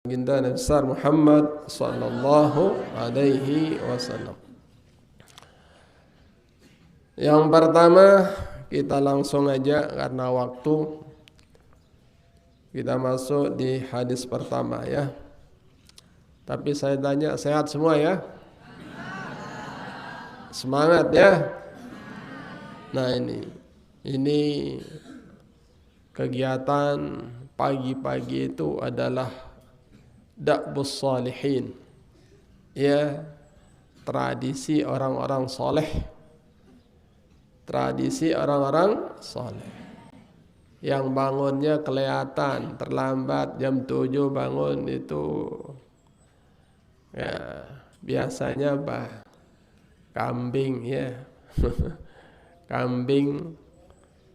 Baginda Nabi besar Muhammad sallallahu alaihi wasallam. Yang pertama, kita langsung aja karena waktu. Kita masuk di hadis pertama ya. Tapi saya tanya, sehat semua ya? Semangat ya? Nah ini kegiatan pagi-pagi itu adalah Da'bus Salihin, ya, tradisi orang-orang soleh, tradisi orang-orang soleh yang bangunnya kelihatan terlambat, jam 7 bangun itu ya biasanya kambing ya. Kambing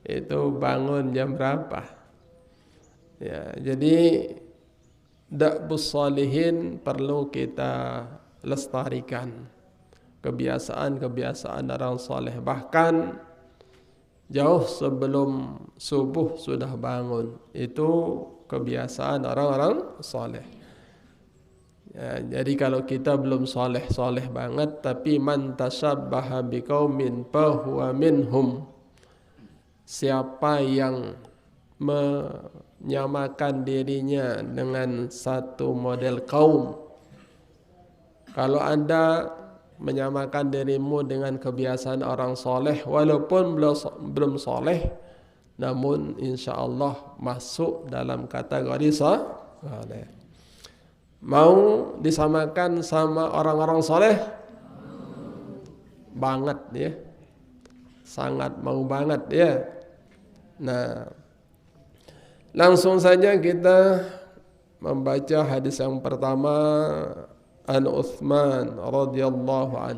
itu bangun jam berapa ya. Jadi Da'bus Salihin perlu kita lestarikan, kebiasaan-kebiasaan orang soleh. Bahkan jauh sebelum subuh sudah bangun, itu kebiasaan orang-orang soleh ya. Jadi kalau kita belum soleh banget, tapi man tashabbaha biqaumin fahuwa minhum, siapa yang menyamakan dirinya dengan satu model kaum, kalau Anda menyamakan dirimu dengan kebiasaan orang soleh, walaupun belum soleh, namun insya Allah masuk dalam kategori soleh. Mau disamakan sama orang-orang soleh? Banget ya, sangat mau banget ya. Nah, langsung saja kita membaca hadis yang pertama. An Uthman radhiyallahu an,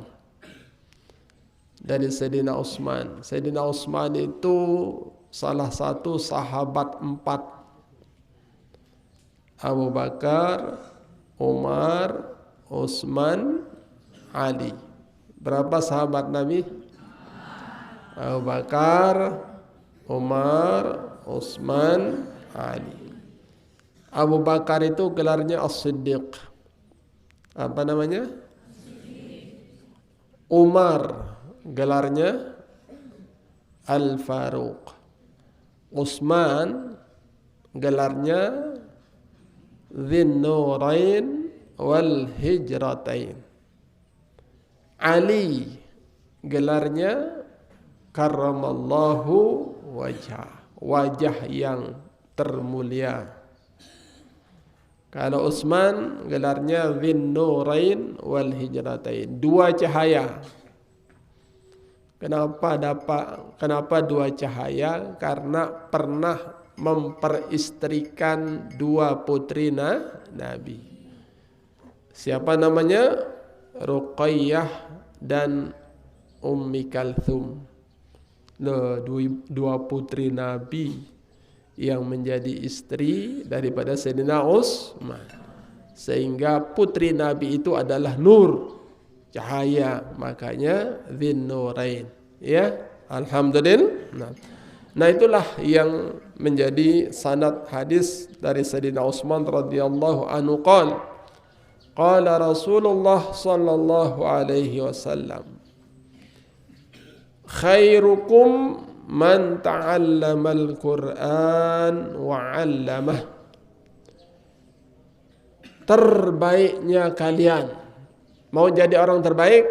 dari Sayyidina Utsman. Sayyidina Utsman itu salah satu sahabat 4. Abu Bakar, Umar, Utsman, Ali. Berapa sahabat Nabi? Abu Bakar, Umar, Utsman, Ali. Abu Bakar itu gelarnya As-Siddiq. Apa namanya? Umar gelarnya Al-Faruq. Utsman gelarnya Dzinnurain wal Hijratain. Ali gelarnya Karramallahu wajah, wajah yang termulia. Kalau Utsman gelarnya Dzinnurain wal Hijratain, 2 cahaya. Kenapa 2 cahaya? Karena pernah memperistrikan 2 putri Nabi. Siapa namanya? Ruqayyah dan Ummi Kalthum. 2 putri Nabi yang menjadi istri daripada Sayyidina Utsman. Sehingga putri Nabi itu adalah nur, cahaya, makanya Dzinnurain ya. Alhamdulillah. Nah itulah yang menjadi sanad hadis dari Sayyidina Utsman radhiyallahu anhu qala Rasulullah sallallahu alaihi wasallam, khairukum man ta'allamal Qur'an wa 'allamah. Terbaiknya kalian. Mau jadi orang terbaik?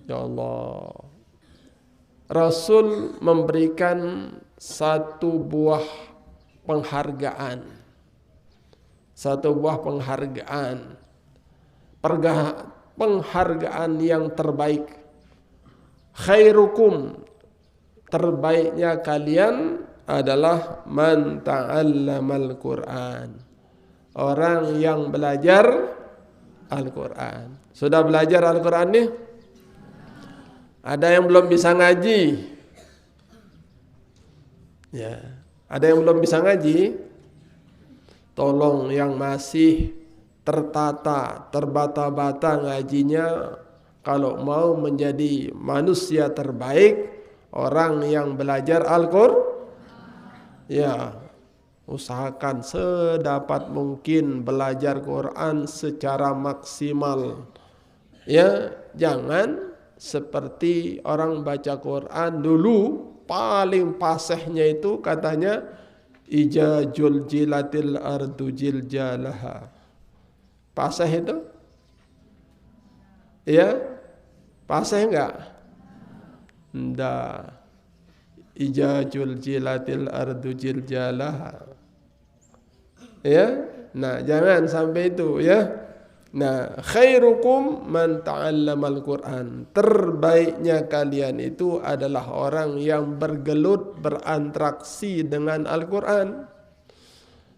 Ya Allah. Rasul memberikan satu buah penghargaan. Penghargaan yang terbaik. Khairukum, terbaiknya kalian adalah man ta'allamal Qur'an, orang yang belajar Al-Quran. Sudah belajar Al-Quran nih? Ada yang belum bisa ngaji? Ya, ada yang belum bisa ngaji? Tolong yang masih tertata, terbata-bata ngajinya, kalau mau menjadi manusia terbaik, orang yang belajar Al-Quran, ya, usahakan sedapat mungkin belajar Quran secara maksimal. Ya, jangan seperti orang baca Quran dulu paling fasihnya itu katanya ija juljilatil ardu jiljalaha. Fasih itu? Ya, fasih enggak? Enggak. Ija juljilatil ardu jiljalaha. Ya, nah jangan sampai itu ya. Nah, khairukum man ta'allamal Qur'an. Terbaiknya kalian itu adalah orang yang bergelut, berinteraksi dengan Al-Qur'an.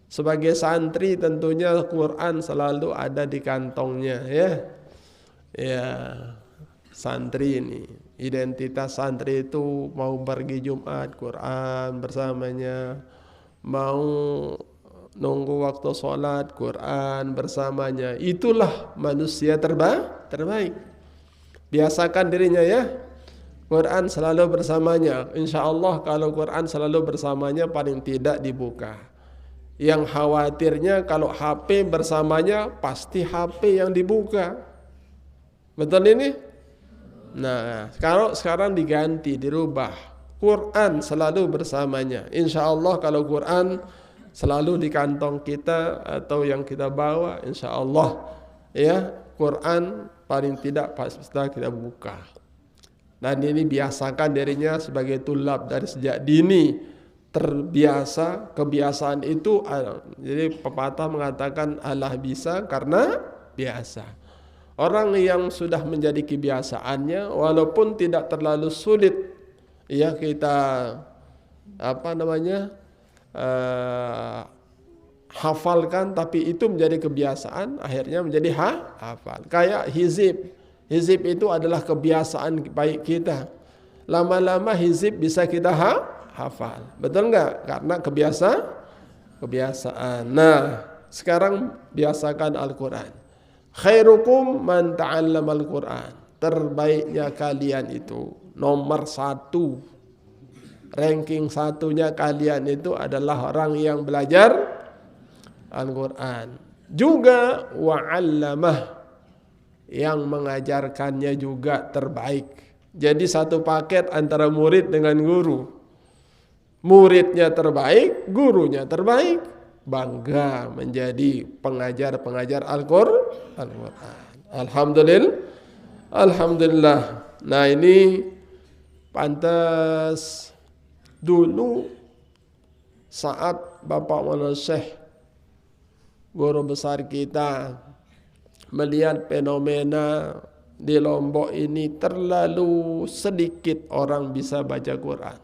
Sebagai santri tentunya Quran selalu ada di kantongnya ya. Ya, santri ini, identitas santri itu mau pergi Jumat Quran bersamanya, mau nunggu waktu sholat Quran bersamanya. Itulah manusia terbaik. Biasakan dirinya ya, Quran selalu bersamanya. Insya Allah kalau Quran selalu bersamanya paling tidak dibuka. Yang khawatirnya kalau HP bersamanya pasti HP yang dibuka. Betul ini? Nah, kalau sekarang diganti, dirubah. Quran selalu bersamanya. Insya Allah kalau Quran selalu di kantong kita atau yang kita bawa, insya Allah ya, Quran paling tidak pasti kita buka. Dan ini biasakan dirinya sebagai tulab dari sejak dini, terbiasa. Kebiasaan itu, jadi pepatah mengatakan Allah bisa karena biasa. Orang yang sudah menjadi kebiasaannya, walaupun tidak terlalu sulit ya kita hafalkan, tapi itu menjadi kebiasaan, akhirnya menjadi hafal. Kayak hizib itu adalah kebiasaan baik kita. Lama-lama hizib bisa kita hafal, betul nggak? Karena kebiasaan. Nah, sekarang biasakan Al-Quran. Khairukum man ta'allamal Quran. Terbaiknya kalian itu, nomor 1, ranking 1-nya kalian itu adalah orang yang belajar Al-Quran. Juga wa'allamah, yang mengajarkannya juga terbaik. Jadi satu paket antara murid dengan guru. Muridnya terbaik, gurunya terbaik. Bangga menjadi pengajar-pengajar Al-Quran. Alhamdulillah. Nah, ini pantas dulu saat Bapak Maulana Syekh, guru besar kita, melihat fenomena di Lombok ini terlalu sedikit orang bisa baca Quran.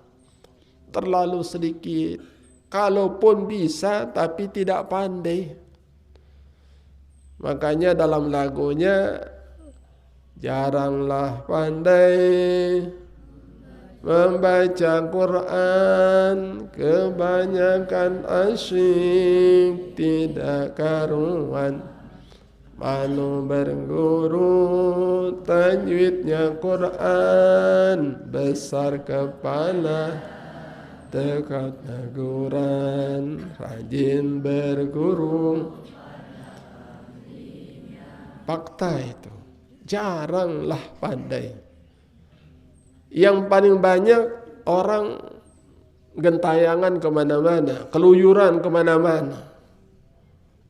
Terlalu sedikit. Kalaupun bisa tapi tidak pandai. Makanya dalam lagunya, jaranglah pandai membaca Quran, kebanyakan asyik tidak karuan. Malu berguru tajwidnya Quran, besar kepala dekat teguran, rajin berguru. Fakta itu, jaranglah pandai. Yang paling banyak orang gentayangan kemana-mana, keluyuran kemana-mana.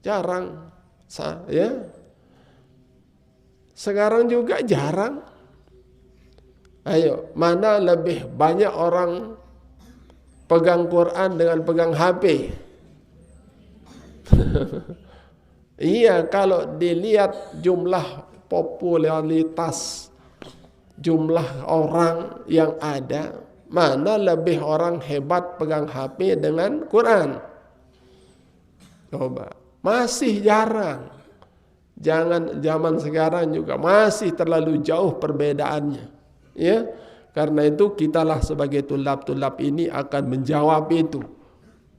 Jarang, ya. Sekarang juga jarang. Ayo, mana lebih banyak orang pegang Quran dengan pegang HP? Iya, kalau dilihat jumlah popularitas, jumlah orang yang ada, mana lebih orang hebat pegang HP dengan Quran? Coba, masih jarang. Jangan zaman sekarang juga masih terlalu jauh perbedaannya. Ya, karena itu kitalah sebagai tulab-tulab ini akan menjawab itu.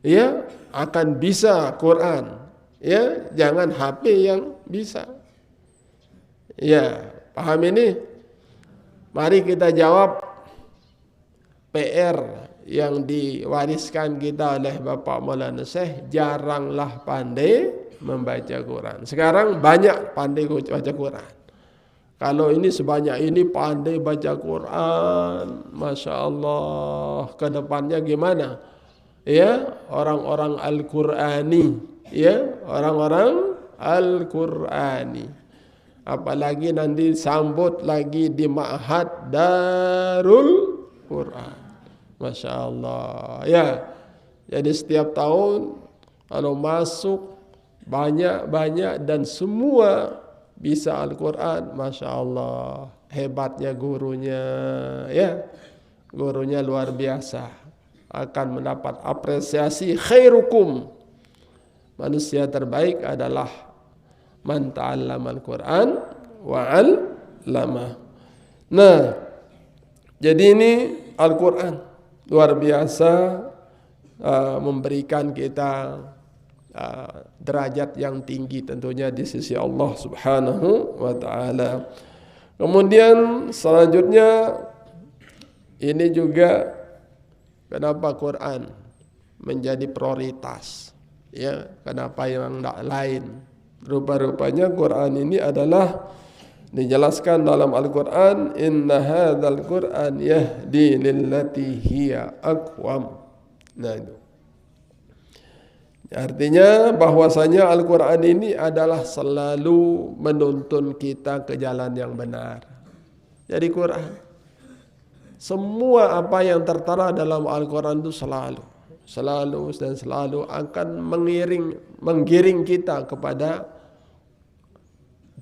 Ya, akan bisa Quran. Ya, jangan HP yang bisa. Ya, paham ini? Mari kita jawab PR yang diwariskan kita oleh Bapak Maulana Syekh, jaranglah pandai membaca Quran. Sekarang banyak pandai baca Quran. Kalau ini sebanyak ini pandai baca Quran, Masya Allah, ke depannya gimana? Ya, orang-orang Al-Qurani, ya, orang-orang Al-Qurani. Apalagi nanti sambut lagi di Ma'had Darul Quran. Masya Allah. Ya, jadi setiap tahun kalau masuk banyak-banyak dan semua bisa Al-Quran, Masya Allah, hebatnya gurunya, ya, gurunya luar biasa, akan mendapat apresiasi. Khairukum, manusia terbaik adalah man ta'allama Al-Quran wa 'allama. Nah, jadi ini Al-Quran luar biasa, memberikan kita derajat yang tinggi tentunya di sisi Allah Subhanahu wa taala. Kemudian selanjutnya ini juga kenapa Quran menjadi prioritas, ya, kenapa yang tidak lain? Rupa-rupanya Quran ini adalah dijelaskan dalam Al-Quran, inna hadzal Quran yahdi lillati hiya aqwam. Nah, itu artinya bahwasanya Al-Quran ini adalah selalu menuntun kita ke jalan yang benar. Jadi Quran, semua apa yang tertera dalam Al-Quran itu selalu dan selalu akan menggiring kita kepada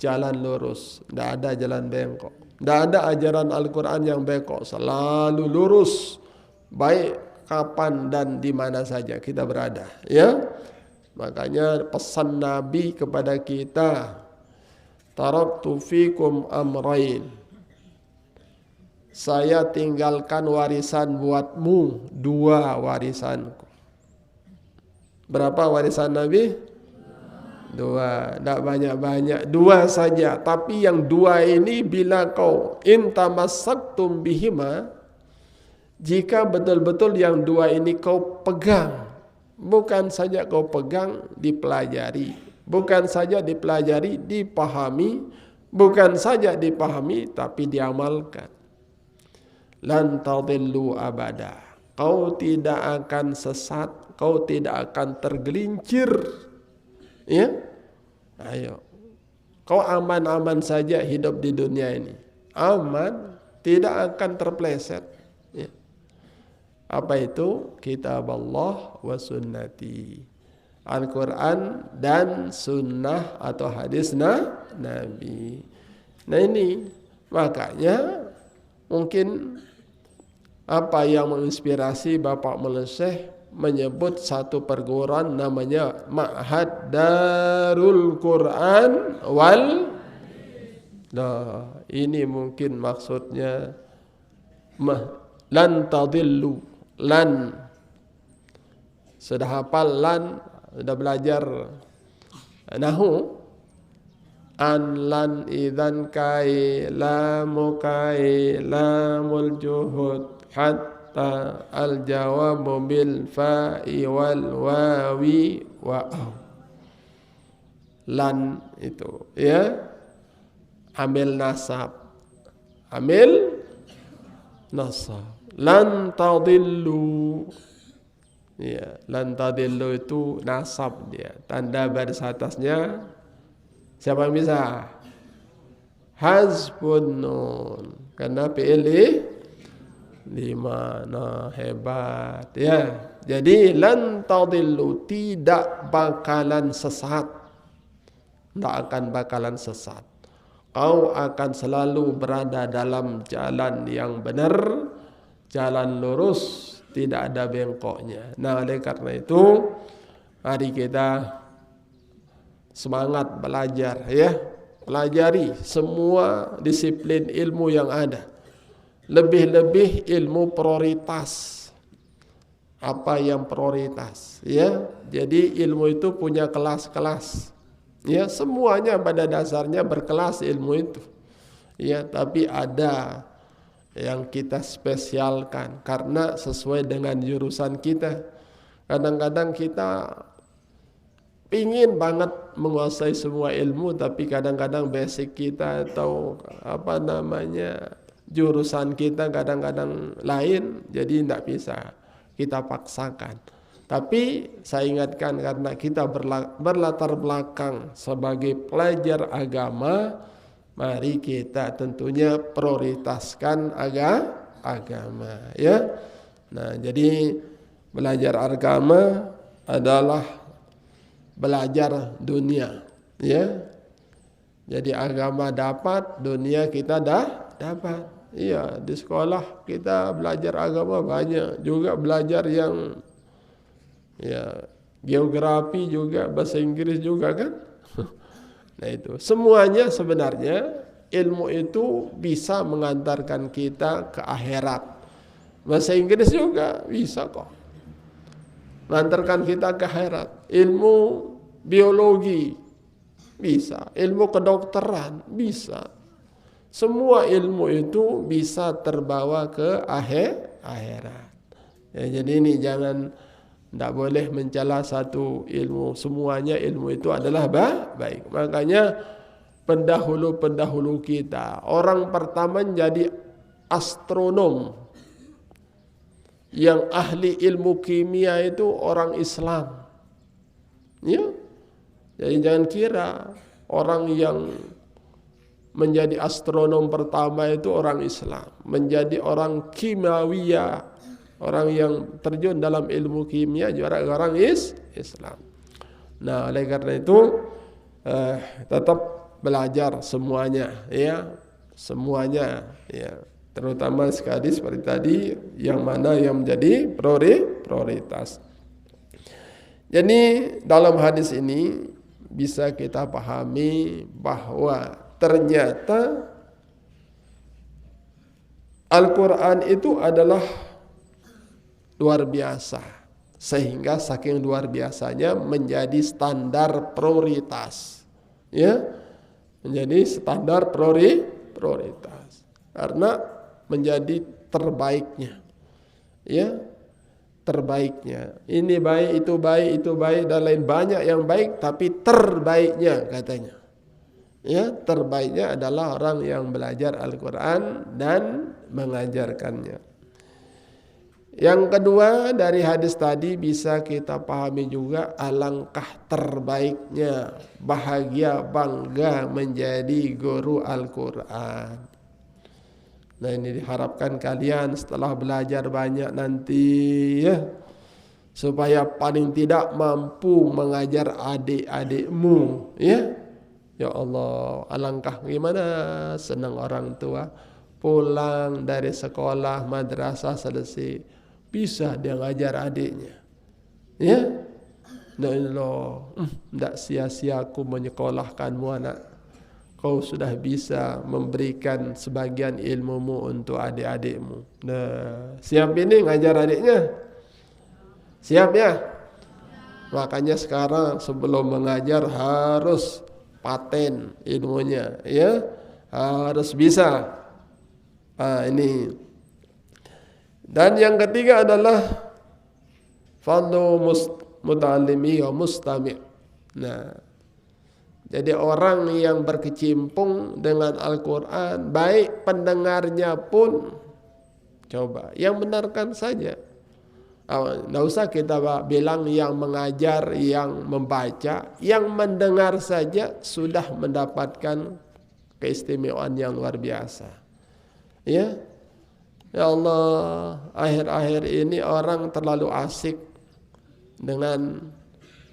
jalan lurus. Tidak ada jalan bengkok. Tidak ada ajaran Al-Quran yang bengkok. Selalu lurus, baik kapan dan di mana saja kita berada, ya. Makanya pesan Nabi kepada kita, taraktu fikum amrain, saya tinggalkan warisan buatmu, 2 warisanku. Berapa warisan Nabi? 2, tidak banyak-banyak, 2 saja. Tapi yang 2 ini bila kau intamassaktum bihima, jika betul-betul yang 2 ini kau pegang, bukan saja kau pegang, dipelajari, bukan saja dipelajari, dipahami, bukan saja dipahami, tapi diamalkan. Lan tadillu abada, kau tidak akan sesat, kau tidak akan tergelincir, ya. Ayo, kau aman-aman saja hidup di dunia ini, aman, tidak akan terpleset. Apa itu? Kitab Allah wa sunnati, Al-Quran dan sunnah atau hadis Nabi. Nah ini makanya mungkin apa yang menginspirasi Bapak Maulana Syekh menyebut satu perguruan namanya Ma'had Darul Quran wal. Nah ini mungkin maksudnya lan tadillu. Lan, sudah hafal lan, sudah belajar nahu. An lan idzan kai lamu kai lamul juhud hatta al jawabu bil fa'i wal wawi wa au. Lan itu, ya, amil nasab, amil nasab. Lan tadillu, ya, lan tadillu itu nasab dia, tanda baris atasnya siapa yang bisa? Hazbun nun, karena fi'il 5. Nah, hebat, ya. Jadi lan tadillu, tidak bakalan sesat, tidak akan bakalan sesat. Kau akan selalu berada dalam jalan yang benar, jalan lurus, tidak ada bengkoknya. Nah, oleh karena itu, mari kita semangat belajar, ya. Pelajari semua disiplin ilmu yang ada. Lebih-lebih ilmu prioritas. Apa yang prioritas, ya. Jadi ilmu itu punya kelas-kelas. Ya, semuanya pada dasarnya berkelas ilmu itu. Ya, tapi ada yang kita spesialkan karena sesuai dengan jurusan kita. Kadang-kadang kita pingin banget menguasai semua ilmu, tapi kadang-kadang basic kita atau jurusan kita kadang-kadang lain, jadi tidak bisa kita paksakan. Tapi saya ingatkan, karena kita berlatar belakang sebagai pelajar agama, mari kita tentunya prioritaskan agama, ya. Nah, jadi belajar agama adalah belajar dunia, ya. Jadi agama dapat, dunia kita dapat. Iya, di sekolah kita belajar agama banyak, juga belajar yang geografi juga, bahasa Inggris juga kan. Nah itu semuanya sebenarnya ilmu itu bisa mengantarkan kita ke akhirat. Bahasa Inggris juga bisa kok mengantarkan kita ke akhirat. Ilmu biologi bisa, ilmu kedokteran bisa. Semua ilmu itu bisa terbawa ke akhirat. Ya, jadi ini tidak boleh mencela satu ilmu. Semuanya ilmu itu adalah baik. Makanya pendahulu kita, orang pertama menjadi astronom yang ahli ilmu kimia itu orang Islam. Ya. Jadi jangan kira orang yang menjadi astronom pertama itu orang Islam. Menjadi orang kimiawiya, orang yang terjun dalam ilmu kimia juga orang Islam. Nah, oleh karena itu tetap belajar semuanya, ya, semuanya, ya. Terutama sekali seperti tadi, yang mana yang menjadi prioritas. Jadi dalam hadis ini bisa kita pahami bahwa ternyata Al-Quran itu adalah luar biasa, sehingga saking luar biasanya menjadi standar prioritas, ya, menjadi standar prioritas karena menjadi terbaiknya, ya, terbaiknya. Ini baik, itu baik, itu baik, dan lain banyak yang baik, tapi terbaiknya katanya, ya, terbaiknya adalah orang yang belajar Al-Quran dan mengajarkannya. Yang kedua, dari hadis tadi bisa kita pahami juga alangkah terbaiknya, bahagia, bangga menjadi guru Al-Quran. Nah, ini diharapkan kalian setelah belajar banyak nanti, ya, supaya paling tidak mampu mengajar adik-adikmu, ya. Ya Allah, alangkah gimana senang orang tua pulang dari sekolah madrasah selesai, bisa dia ngajar adiknya, ya. Tidak sia-sia aku menyekolahkanmu anak. Kau sudah bisa memberikan sebagian ilmumu untuk adik-adikmu. Nah, siap ini ngajar adiknya? Siap ya? Makanya sekarang sebelum mengajar harus paten ilmunya, ya, harus bisa. Ini. Dan yang ketiga adalah fadlu muta'allimi wa mustami'. Nah, jadi orang yang berkecimpung dengan Al-Quran, baik pendengarnya pun, coba yang benarkan saja. Tidak usah kita bilang yang mengajar, yang membaca, yang mendengar saja sudah mendapatkan keistimewaan yang luar biasa. Ya, ya Allah, akhir-akhir ini orang terlalu asik dengan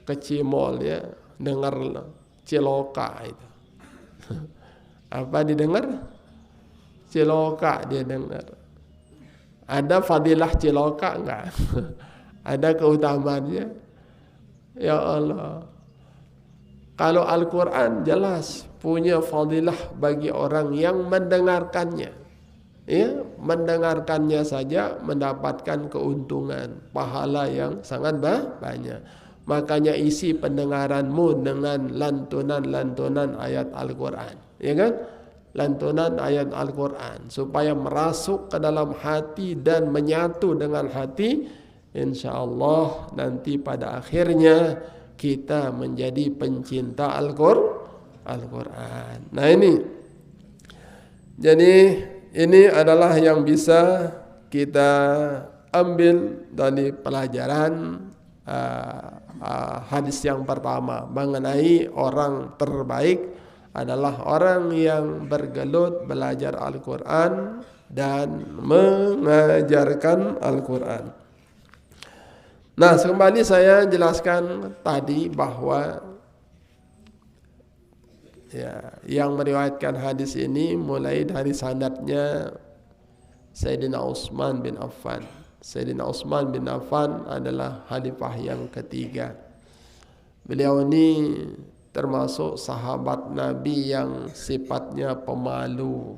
kecimol, ya, dengar ciloka itu. Apa didengar? Ciloka dia dengar. Ada fadilah ciloka enggak? Ada keutamaannya? Ya Allah. Kalau Al-Quran jelas punya fadilah bagi orang yang mendengarkannya. Ya, mendengarkannya saja mendapatkan keuntungan, pahala yang sangat banyak. Makanya isi pendengaranmu dengan lantunan-lantunan ayat Al-Quran, ya kan? lantunan ayat Al-Quran supaya merasuk ke dalam hati dan menyatu dengan hati. Insya Allah nanti pada akhirnya kita menjadi pencinta Al-Quran. Nah ini, jadi ini adalah yang bisa kita ambil dari pelajaran hadis yang pertama mengenai orang terbaik adalah orang yang bergelut belajar Al-Quran dan mengajarkan Al-Quran. Nah, kembali saya jelaskan tadi bahwa ya, yang meriwayatkan hadis ini mulai dari sanadnya Sayyidina Utsman bin Affan. Sayyidina Utsman bin Affan adalah khalifah yang ketiga. Beliau ini termasuk sahabat Nabi yang sifatnya pemalu.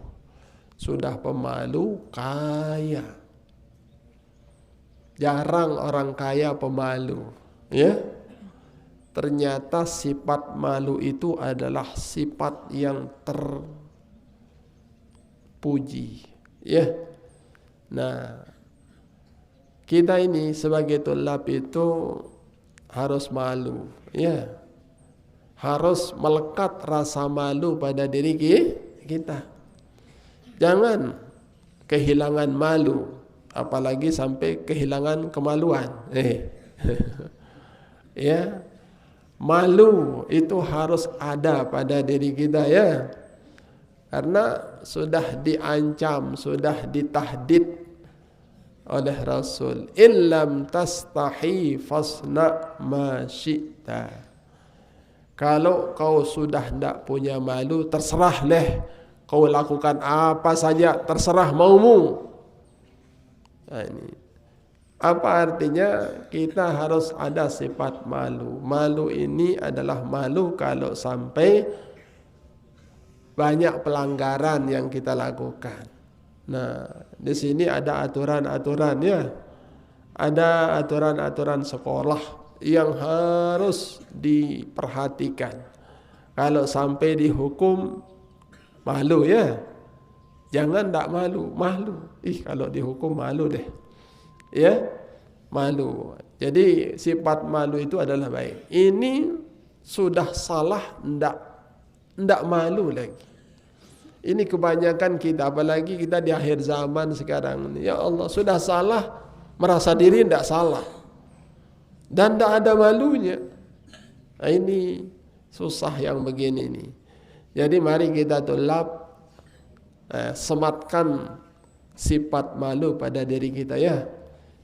Sudah pemalu, kaya. Jarang orang kaya pemalu, ya. Ternyata sifat malu itu adalah sifat yang terpuji, ya. Nah, kita ini sebagai tulab itu harus malu, ya. Harus melekat rasa malu pada diri kita. Jangan kehilangan malu, apalagi sampai kehilangan kemaluan. Ya, malu itu harus ada pada diri kita, ya. Karena sudah diancam, sudah ditahdid oleh Rasul, illam tastahi fasna ma syi'ta. Kalau kau sudah tidak punya malu, terserah leh, kau lakukan apa saja, terserah maumu. Nah, ini apa artinya? Kita harus ada sifat malu. Malu ini adalah malu kalau sampai banyak pelanggaran yang kita lakukan. Nah, di sini ada aturan-aturan, ya. Ada aturan-aturan sekolah yang harus diperhatikan. Kalau sampai dihukum, malu, ya. Jangan tak malu. Kalau dihukum malu deh. Ya, malu. Jadi sifat malu itu adalah baik. Ini sudah salah, ndak malu lagi. Ini kebanyakan kita, apalagi kita di akhir zaman sekarang. Ya Allah, sudah salah, merasa diri ndak salah. Dan ndak ada malunya. Nah, ini susah yang begini nih. Jadi mari kita tulab sematkan sifat malu pada diri kita, ya.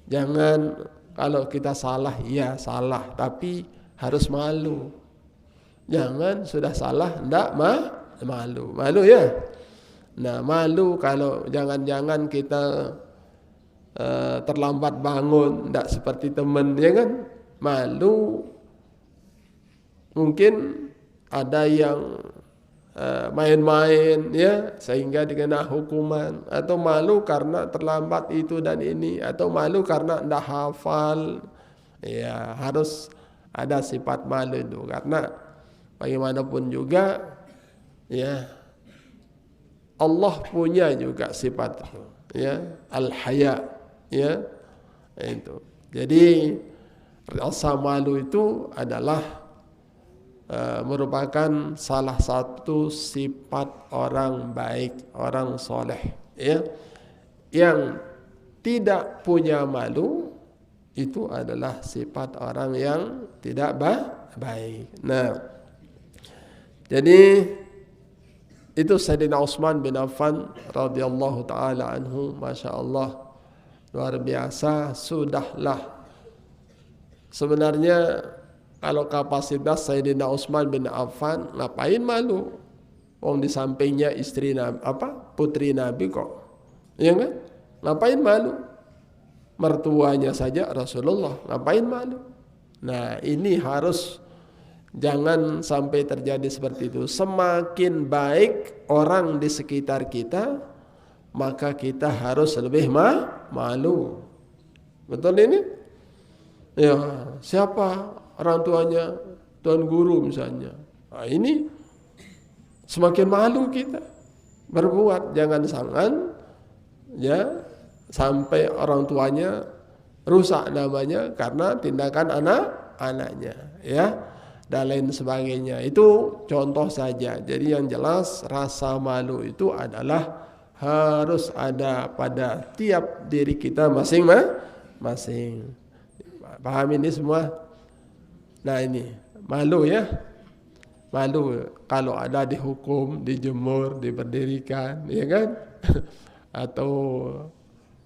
Jangan kalau kita salah, ya salah, tapi harus malu. Jangan sudah salah ndak malu, ya. Nah, malu kalau jangan-jangan kita terlambat bangun, ndak seperti teman, ya kan? Malu mungkin ada yang main-main, ya, sehingga dikena hukuman, atau malu karena terlambat itu dan ini, atau malu karena ndak hafal. Ya, harus ada sifat malu itu, karena bagaimanapun juga, ya, Allah punya juga sifat itu, ya, al-haya, ya, itu. Jadi rasa malu itu adalah merupakan salah satu sifat orang baik, orang soleh, ya. Yang tidak punya malu itu adalah sifat orang yang tidak baik. Nah, jadi itu Sayyidina Utsman bin Affan radhiyallahu taala anhu, masya Allah, luar biasa. Sudahlah, sebenarnya kalau kapasitas Sayyidina Utsman bin Affan, ngapain malu? Wong di sampingnya istri Nabi, putri Nabi kok, ya kan? Ngapain malu? Mertuanya saja Rasulullah, ngapain malu? Nah, ini harus jangan sampai terjadi seperti itu. Semakin baik orang di sekitar kita, maka kita harus lebih malu. Betul ini? Ya, siapa? Orang tuanya, tuan guru misalnya. Nah, ini semakin malu kita. berbuat, jangan sangan ya sampai orang tuanya rusak namanya karena tindakan anaknya ya dan lain sebagainya. Itu contoh saja. Jadi yang jelas rasa malu itu adalah harus ada pada tiap diri kita masing-masing. Paham ini semua? Nah ini malu ya. Malu kalau ada dihukum, dijemur, diberdirikan, ya kan? Atau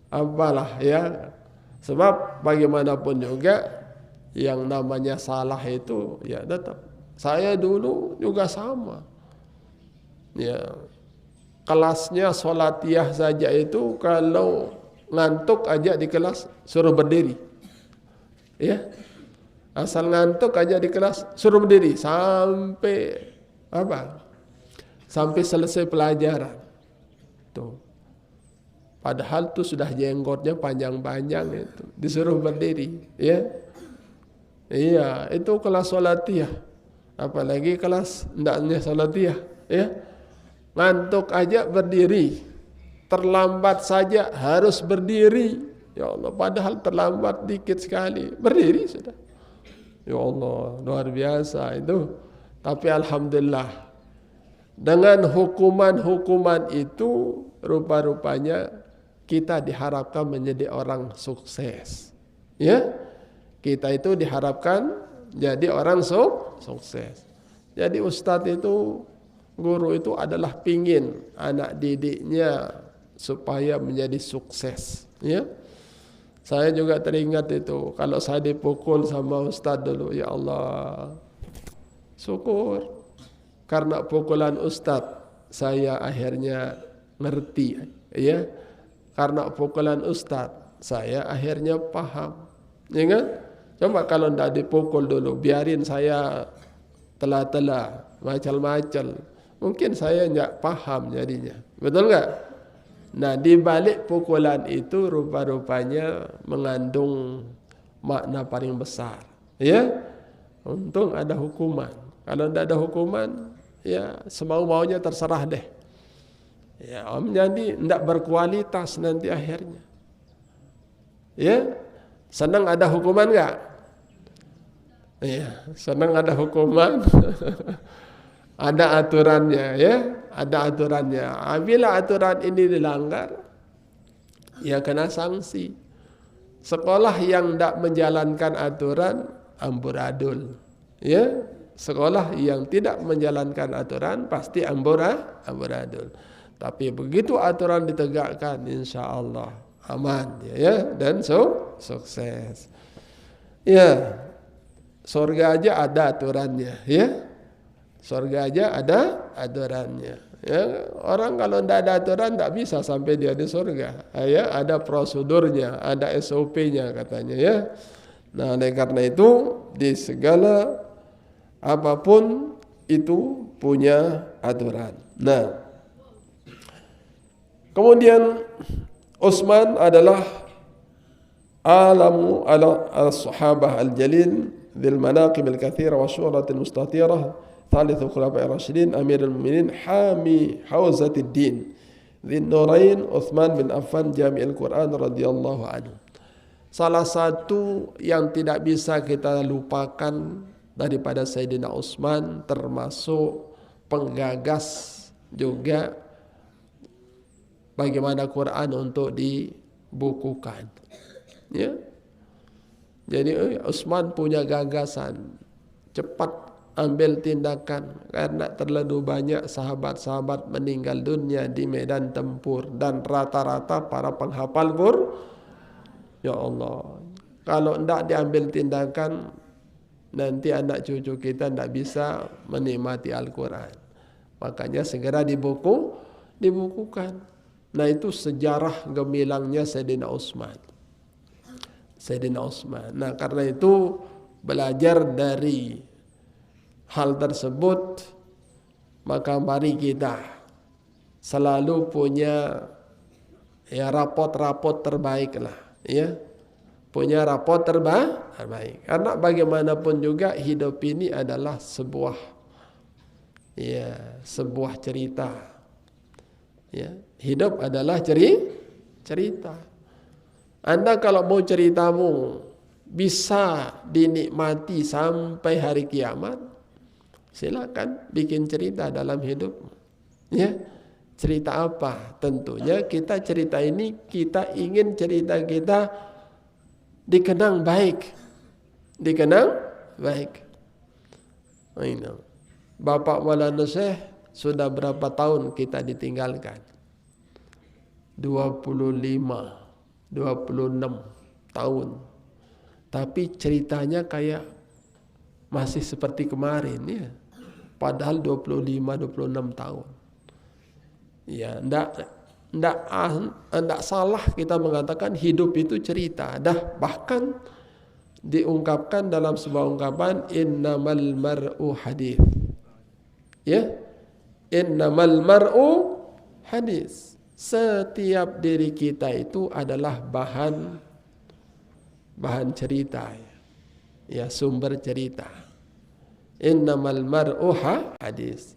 apalah ya. Sebab bagaimanapun juga yang namanya salah itu ya tetap. Saya dulu juga sama. Ya. Kelasnya sholatiyah saja itu kalau ngantuk aja di kelas suruh berdiri. Ya. Asal ngantuk aja di kelas suruh berdiri sampai apa? Sampai selesai pelajaran. Tuh. Padahal tuh sudah jenggotnya panjang-panjang itu, disuruh berdiri, ya. Iya, itu kelas sholatiyah. Apalagi kelas ndaknya sholatiyah, ya. Ngantuk aja berdiri. Terlambat saja harus berdiri. Ya Allah, padahal terlambat dikit sekali, berdiri sudah. Ya Allah, luar biasa itu. Tapi alhamdulillah dengan hukuman-hukuman itu rupa-rupanya kita diharapkan menjadi orang sukses. Ya. Kita itu diharapkan jadi orang sukses. Jadi ustadz itu, guru itu adalah pingin anak didiknya supaya menjadi sukses. Ya. Saya juga teringat itu, kalau saya dipukul sama ustadz dulu, ya Allah, syukur. Karena pukulan ustadz, saya akhirnya ngerti. Ya, karena pukulan ustadz, saya akhirnya paham. Ya kan? Coba kalau tidak dipukul dulu, biarin saya telah-telah, macam-macam, mungkin saya nggak paham jadinya. Betul nggak? Nah, di balik pukulan itu rupa-rupanya mengandung makna paling besar. Ya, untung ada hukuman. Kalau tidak ada hukuman, ya semau-maunya terserah deh. Ya, jadi tidak berkualitas nanti akhirnya. Ya, senang ada hukuman nggak? Ya, senang ada hukuman. Ada aturannya, ya, ada aturannya. Bila aturan ini dilanggar, ya kena sanksi. Sekolah yang tidak menjalankan aturan amburadul, ya. Sekolah yang tidak menjalankan aturan pasti amburadul. Tapi begitu aturan ditegakkan, insya Allah aman, ya, dan sukses. Ya, surga aja ada aturannya, ya. Surga aja ada aturannya. Ya, orang kalau tidak ada aturan tidak bisa sampai dia di surga. Ya, ada prosedurnya, ada SOP-nya katanya, ya. Nah, oleh karena itu di segala apapun itu punya aturan. Nah, kemudian Utsman adalah alamu al-sahabah al-jalil dzil manaqib al-katsira wa syuhrat al-mustatirah ثالث خلفاء الراشدين أمير المؤمنين حامي حوزة الدين ذي النورين عثمان bin Affan Jami'ul Quran radhiyallahu anhu. Salah satu yang tidak bisa kita lupakan daripada Sayyidina Utsman termasuk penggagas juga bagaimana Quran untuk dibukukan. Ya. Jadi Utsman punya gagasan, cepat ambil tindakan karena terlalu banyak sahabat-sahabat meninggal dunia di medan tempur dan rata-rata para penghafal Quran. Ya Allah, kalau tidak diambil tindakan nanti anak cucu kita tidak bisa menikmati Al-Quran. Makanya segera dibukukan. Nah, itu sejarah gemilangnya Sayyidina Utsman. Nah, karena itu belajar dari hal tersebut, maka mari kita selalu punya ya rapot-rapot terbaik lah, ya, punya rapot terbaik. Karena bagaimanapun juga hidup ini adalah sebuah cerita. Ya, hidup adalah cerita. Anda kalau mau ceritamu bisa dinikmati sampai hari kiamat, silakan bikin cerita dalam hidupmu. Ya, cerita apa? Tentunya kita cerita ini kita ingin cerita kita dikenang baik. Bapak Maulana Syekh sudah berapa tahun kita ditinggalkan? 25, 26 tahun. Tapi ceritanya kayak masih seperti kemarin ya. Padahal 25, 26 tahun. Ya, enggak salah kita mengatakan hidup itu cerita. Bahkan diungkapkan dalam sebuah ungkapan innamal mar'u hadits. Ya. Innamal mar'u hadits. Setiap diri kita itu adalah bahan cerita. Ya, sumber cerita. Innamal mar'u hadits.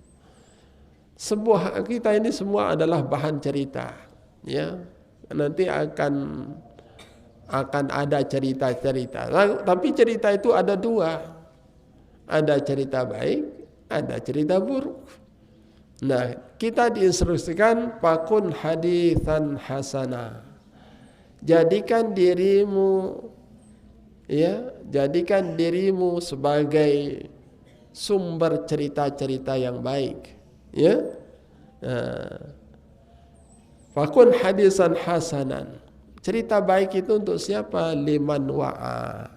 Kita ini semua adalah bahan cerita. Ya. Nanti akan ada cerita-cerita. Tapi cerita itu ada dua. Ada cerita baik, ada cerita buruk. Nah, kita diinstruksikan pakun haditsan hasanah. Jadikan dirimu sebagai sumber cerita-cerita yang baik. Ya. Pakun haditsan hasanan. Cerita baik itu untuk siapa? Liman wa'a.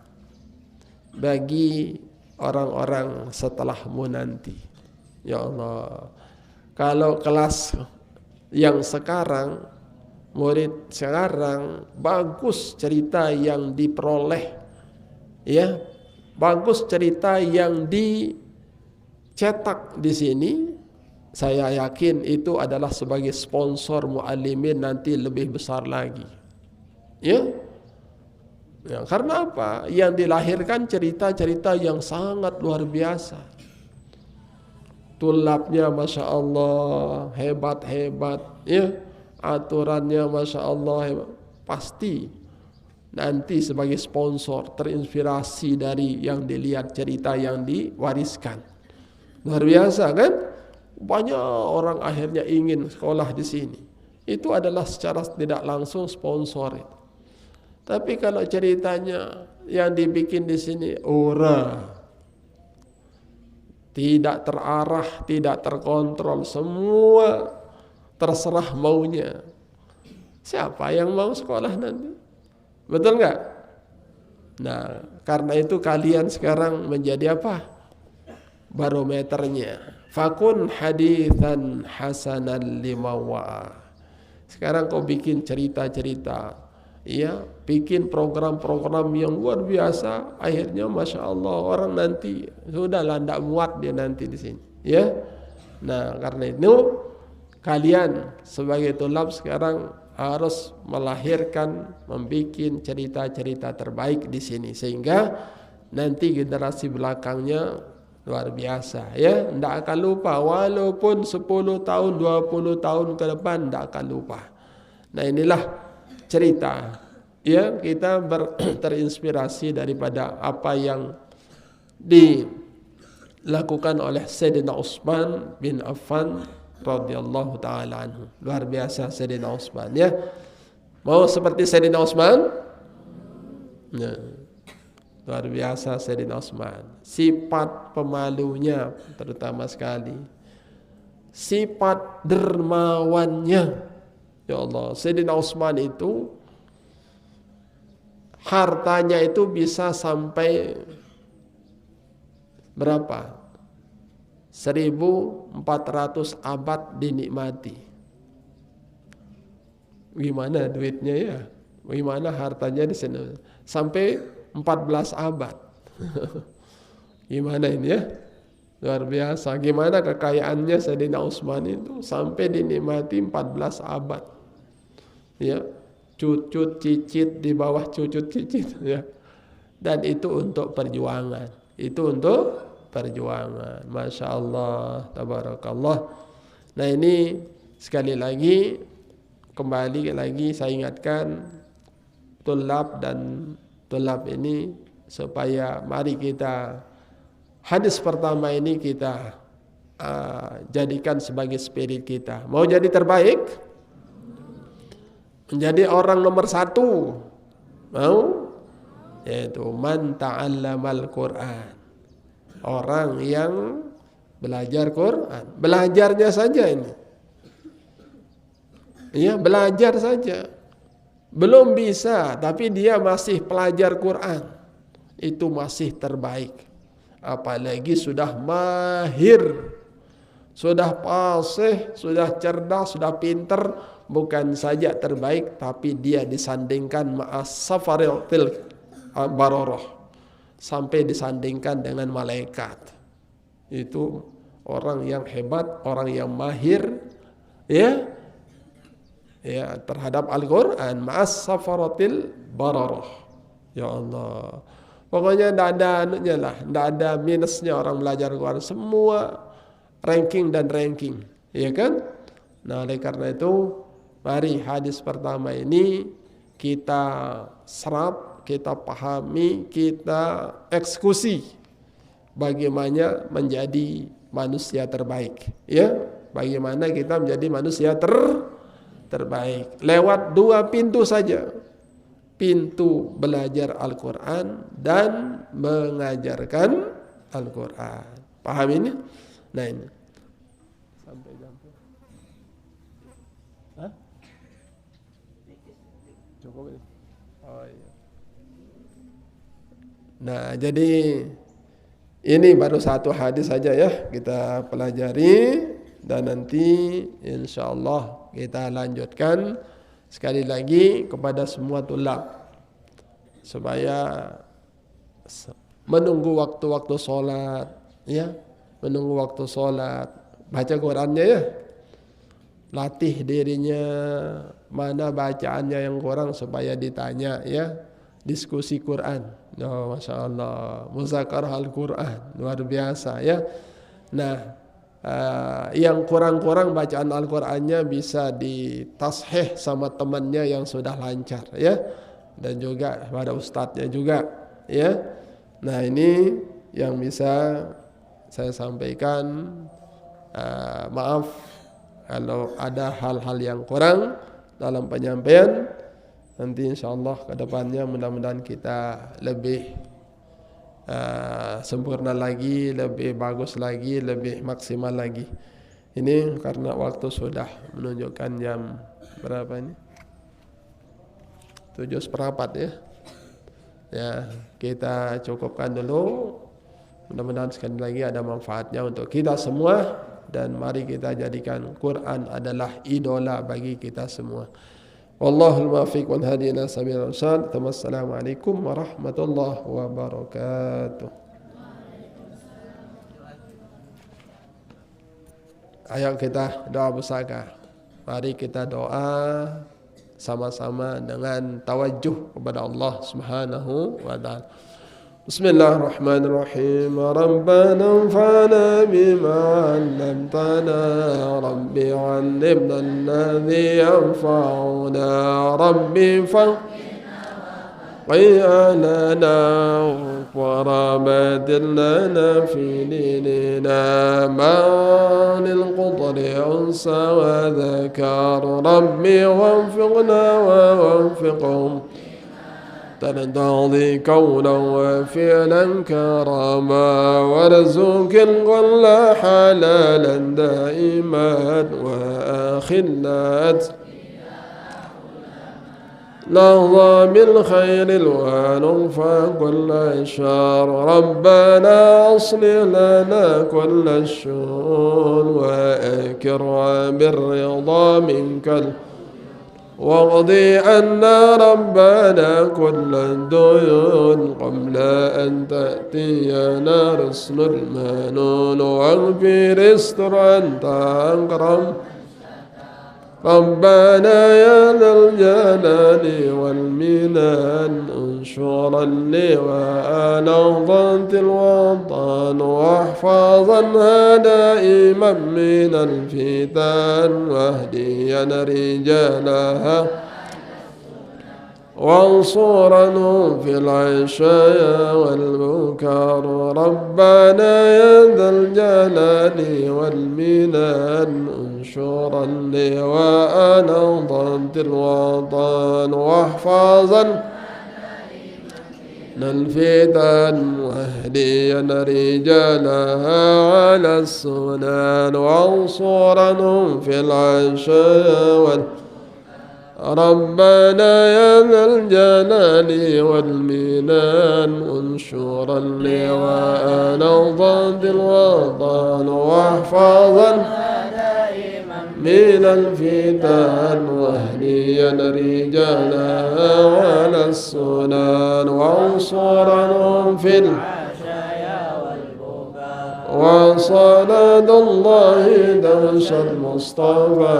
Bagi orang-orang setelahmu nanti. Ya Allah. Kalau kelas yang sekarang, murid sekarang, bagus cerita yang diperoleh. Ya. Bagus cerita yang dicetak di sini. Saya yakin itu adalah sebagai sponsor muallimin nanti lebih besar lagi. Ya, karena apa? Yang dilahirkan cerita-cerita yang sangat luar biasa. Tulabnya Masya Allah hebat-hebat, ya. Aturannya Masya Allah hebat. Pasti nanti sebagai sponsor terinspirasi dari yang dilihat cerita yang diwariskan. Luar biasa kan? Banyak orang akhirnya ingin sekolah di sini. Itu adalah secara tidak langsung sponsor itu. Tapi kalau ceritanya yang dibikin di sini tidak terarah, tidak terkontrol, semua terserah maunya. Siapa yang mau sekolah nanti? Betul nggak? Nah, karena itu kalian sekarang menjadi apa? Barometernya. Fakun haditsan hasanan limawa. Sekarang kau bikin cerita-cerita. Ya, bikin program-program yang luar biasa, akhirnya Masya Allah orang nanti sudahlah tidak muat dia nanti di sini. Ya, nah karena itu kalian sebagai tulab sekarang harus melahirkan, membikin cerita-cerita terbaik di sini sehingga nanti generasi belakangnya luar biasa. Ya, tidak akan lupa walaupun 10 tahun, 20 tahun ke depan tidak akan lupa. Nah inilah cerita, ya, kita terinspirasi daripada apa yang dilakukan oleh Sayyidina Utsman bin Affan radhiyallahu taala anhu. Luar biasa Sayyidina Utsman, ya. Mau seperti Sayyidina Utsman? Ya. Luar biasa Sayyidina Utsman. Sifat pemalunya terutama sekali. Sifat dermawannya. Ya Allah, Sayyidina Utsman itu hartanya itu bisa sampai berapa? 1400 abad dinikmati. Gimana duitnya ya? Gimana hartanya di sini? Sampai 14 abad. Gimana ini ya? Luar biasa. Gimana kekayaannya Sayyidina Utsman itu sampai dinikmati 14 abad. Ya, cucut cicit di bawah cucut cicit, ya. Dan itu untuk perjuangan. Itu untuk perjuangan. Masya Allah, tabarakallah. Nah ini sekali lagi, kembali lagi saya ingatkan tulab ini supaya mari kita hadis pertama ini kita jadikan sebagai spirit kita. Mau jadi terbaik, menjadi orang nomor 1, mau, yaitu man ta'allamal Qur'an, orang yang belajar Quran. Belajarnya saja ini, ya belajar saja, belum bisa, tapi dia masih pelajar Quran, itu masih terbaik. Apalagi sudah mahir, sudah fasih, sudah cerdas, sudah pinter, bukan saja terbaik, tapi dia disandingkan ma'as safaratil bararah, sampai disandingkan dengan malaikat. Itu orang yang hebat, orang yang mahir, ya terhadap Al-Quran, ma'as safaratil bararah. Ya Allah, pokoknya tidak ada anunya lah, tidak ada minusnya orang belajar Quran, semua ranking dan ranking, ya kan? Nah, oleh karena itu, mari hadis pertama ini kita serap, kita pahami, kita eksekusi bagaimana menjadi manusia terbaik, ya. Bagaimana kita menjadi manusia terbaik lewat 2 pintu saja. Pintu belajar Al-Quran dan mengajarkan Al-Quran. Paham ini? Nah ini. Sampai jam. Hah? Cukup ini. Oh iya. Nah, jadi ini baru 1 hadis saja ya kita pelajari, dan nanti insyaallah kita lanjutkan sekali lagi kepada semua tulab supaya menunggu waktu-waktu sholat, ya, menunggu waktu sholat, baca Qurannya ya, latih dirinya, mana bacaannya yang kurang supaya ditanya, ya, diskusi Quran. Oh, Masya Allah, muzakarah Al-Quran, luar biasa ya. Nah, yang kurang-kurang bacaan Al-Qurannya bisa ditasheh sama temannya yang sudah lancar, ya, dan juga pada ustadznya juga, ya. Nah, ini yang bisa saya sampaikan. Maaf kalau ada hal-hal yang kurang dalam penyampaian. Nanti insyaallah ke depannya mudah-mudahan kita lebih sempurna lagi, lebih bagus lagi, lebih maksimal lagi. Ini karena waktu sudah menunjukkan jam berapa ini? 7:15 ya. Ya, kita cukupkan dulu. Mudah-mudahan sekali lagi ada manfaatnya untuk kita semua, dan mari kita jadikan Quran adalah idola bagi kita semua. Wallahul muwaffiq wal hadi ila sabilir rasyad. Wassalamualaikum warahmatullahi wabarakatuh. Ayo kita doa bersama. Mari kita doa sama-sama dengan tawajjuh kepada Allah Subhanahu wa taala. Bismillahirrahmanirrahim. Rabbana anfa'na bima 'allamtana, Rabbi 'allimna alladhi yanfa'una, Rabbi faqihna wa rabatil lana fi dinina ma'anil qudri unsa wa dhakar, Rabbi wanfiqna wa wanfiqhum ترضى قولا وفعلا كرما، وارزق الغل حلالا دائما وأخلات نهضى بالخير ونرفع كل شر، ربنا أصلح لنا كل الشؤون وأكر بالرضا منك واقضي عنا ربنا كل الديون قبل أن تأتينا رسل المنون، واغفر استر أنت أكرم ربنا يا ذا الجلال والمنان انشر اللواء نهضة الوطن واحفظنا دائما من الفتن واهديا رجالها وانصرنا في العشاء والبكار ربنا يا ذا الجلال والمنان انشر اللواء نهضة الوطن واحفظا الفتن واهديا رجالها على السنن وانصرنا في العشاء والبكار ربنا يا ذا الجلال والمنان انشر اللواء نهضة الوطن واحفظا من الفتن واهديا رجالها على السنن وانصرنا في وصلاة الله دوش المصطفى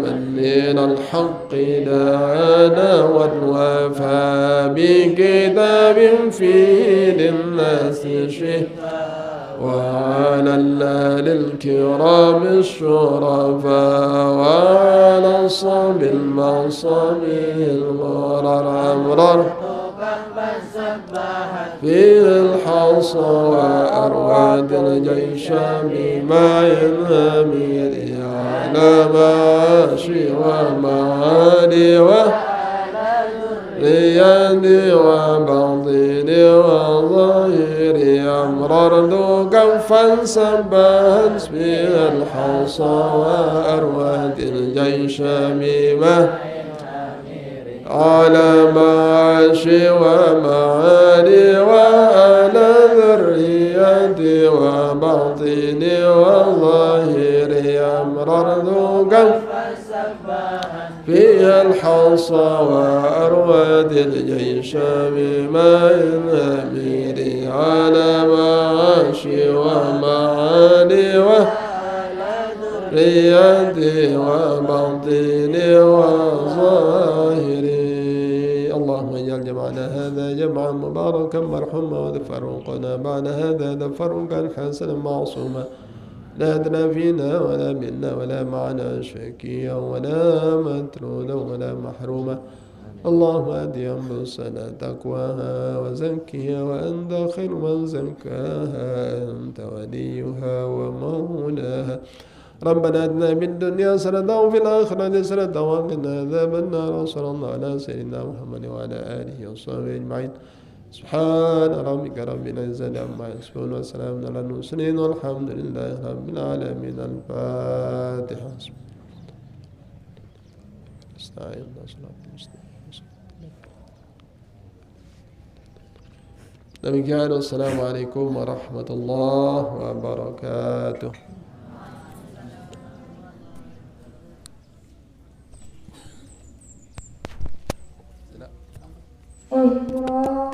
من من الحق دعانا والوفى بكتاب فيه للناس شفاء وعلى الآل الكرام الشرفاء وعلى الصحب المعصم الغرر أمرر فيه الحصى وأرواد الجيش بما ينهمي على معاشي ومعالي وريادي وباطني وظاهري أمررت كفا سباها فيه الحصى وأرواد الجيش بما على معاشي ومعالي وعلى ذريتي وباطني وظاهري أمررت فيها الحصى وأرواد الجيش بماء أميري على معاشي ومعالي ريادي وباطني وظاهري اللهم اجعل جمعنا هذا جمعا مباركا مرحوما وتفرقنا بعد هذا تفرقا حسنا معصوما لا أدنى فينا ولا منا ولا معنا شكيا ولا مترودا ولا محروما اللهم أهد أنفسنا تقواها وزكها وأنت خير من زكاها أنت وليها ومولاها ربنا آتنا في الدنيا حسنة وفي الآخرة حسنة وقنا عذاب النار وصلى الله على سيدنا محمد وعلى آله وصحبه أجمعين سبحان ربك رب العزة عما يصفون وسلام على المرسلين والحمد لله رب العالمين الفاتحة demikian wassalamualaikum warahmatullahi wabarakatuh. Allah